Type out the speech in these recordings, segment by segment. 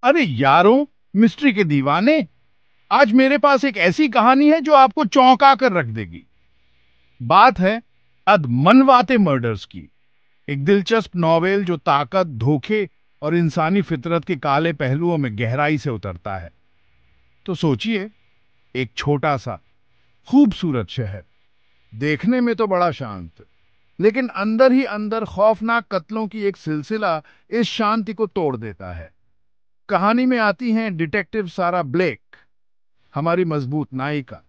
अरे यारों, मिस्ट्री के दीवाने, आज मेरे पास एक ऐसी कहानी है जो आपको चौंका कर रख देगी। बात है अद मनवाते मर्डर्स की। एक दिलचस्प नॉवेल जो ताकत, धोखे और इंसानी फितरत के काले पहलुओं में गहराई से उतरता है। तो सोचिए, एक छोटा सा खूबसूरत शहर, देखने में तो बड़ा शांत, लेकिन अंदर ही अंदर खौफनाक कत्लों की एक सिलसिला इस शांति को तोड़ देता है। कहानी में आती हैं डिटेक्टिव सारा ब्लेक, हमारी मजबूत नायिका।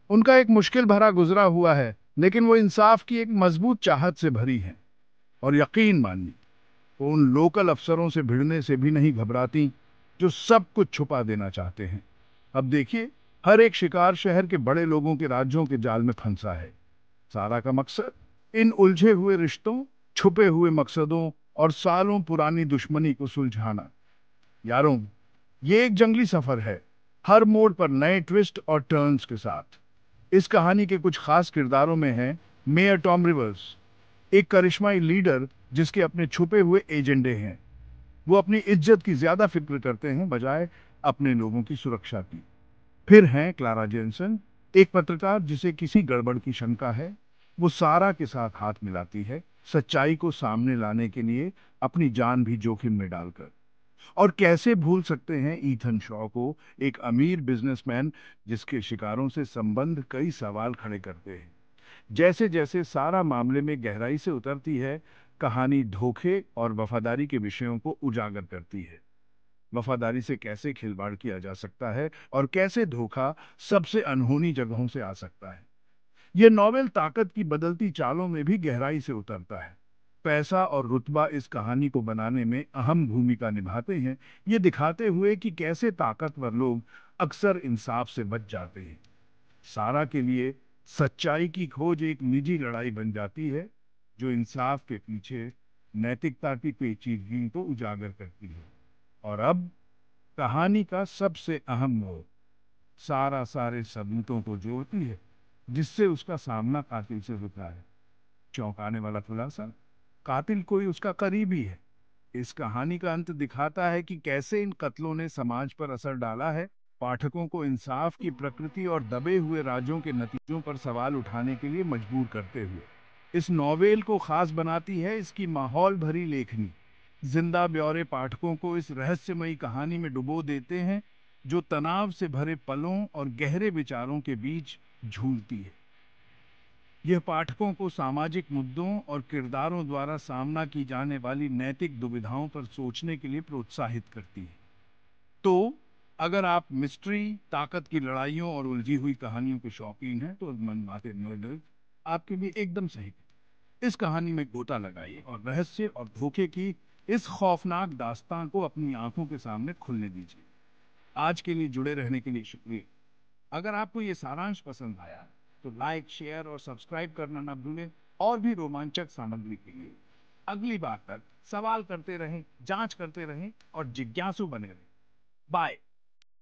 उनका एक मुश्किल भरा गुजरा हुआ है, लेकिन वो इंसाफ की एक मजबूत चाहत से भरी है। और यकीन मानिए, वो उन लोकल अफसरों से भिड़ने से भी नहीं घबराती जो सब कुछ छुपा देना चाहते हैं। अब देखिए, हर एक शिकार शहर के बड़े लोगों के राज्यों के जाल में फंसा है। सारा का मकसद इन उलझे हुए रिश्तों, छुपे हुए मकसदों और सालों पुरानी दुश्मनी को सुलझाना। यारों, ये एक जंगली सफर है, हर मोड़ पर नए ट्विस्ट और टर्न्स के साथ। इस कहानी के कुछ खास किरदारों में हैं मेयर टॉम रिवर्स, एक करिश्माई लीडर जिसके अपने छुपे हुए एजेंडे हैं। वो अपनी इज्जत की ज्यादा फिक्र करते हैं बजाय अपने लोगों की सुरक्षा की। फिर हैं क्लारा जेनसन, एक पत्रकार जिसे किसी गड़बड़ की शंका है। वो सारा के साथ हाथ मिलाती है, सच्चाई को सामने लाने के लिए अपनी जान भी जोखिम में डालकर। और कैसे भूल सकते हैं ईथन शॉ को, एक अमीर बिजनेसमैन जिसके शिकारों से संबंध कई सवाल खड़े करते हैं। जैसे जैसे सारा मामले में गहराई से उतरती है, कहानी धोखे और वफादारी के विषयों को उजागर करती है। वफादारी से कैसे खिलवाड़ किया जा सकता है और कैसे धोखा सबसे अनहोनी जगहों से आ सकता है। यह नॉवेल ताकत की बदलती चालों में भी गहराई से उतरता है। पैसा और रुतबा इस कहानी को बनाने में अहम भूमिका निभाते हैं, ये दिखाते हुए कि कैसे ताकतवर लोग अक्सर इंसाफ से बच जाते हैं। सारा के लिए सच्चाई की खोज एक निजी लड़ाई बन जाती है, जो इंसाफ के पीछे नैतिकता की पेचीदगी को उजागर करती है। और अब कहानी का सबसे अहम मोड़, सारा सारे सबूतों को जोड़ती है जिससे उसका सामना कातिल से होता है। चौंकाने वाला खुलासा, कातिल कोई उसका करीबी है। इस कहानी का अंत दिखाता है कि कैसे इन कत्लों ने समाज पर असर डाला है, पाठकों को इंसाफ की प्रकृति और दबे हुए राजों के नतीजों पर सवाल उठाने के लिए मजबूर करते हुए। इस नॉवेल को खास बनाती है इसकी माहौल भरी लेखनी। जिंदा ब्यौरे पाठकों को इस रहस्यमयी कहानी में डुबो देते हैं, जो तनाव से भरे पलों और गहरे विचारों के बीच झूलती है। यह पाठकों को सामाजिक मुद्दों और किरदारों द्वारा सामना की जाने वाली नैतिक दुविधाओं पर सोचने के लिए प्रोत्साहित करती है। तो अगर आप मिस्ट्री, ताकत की लड़ाइयों और उलझी हुई कहानियों के शौकीन हैं, तो मनवाते मर्डर आपके लिए एकदम सही है। इस कहानी में गोता लगाइए और रहस्य और धोखे की इस खौफनाक दास्तान को अपनी आंखों के सामने खुलने दीजिए। आज के लिए जुड़े रहने के लिए शुक्रिया। अगर आपको ये सारांश पसंद आया तो लाइक, शेयर और सब्सक्राइब करना ना भूलें। और भी रोमांचक सामग्री के लिए अगली बार तक सवाल करते रहें, जांच करते रहें और जिज्ञासु बने रहें। बाय।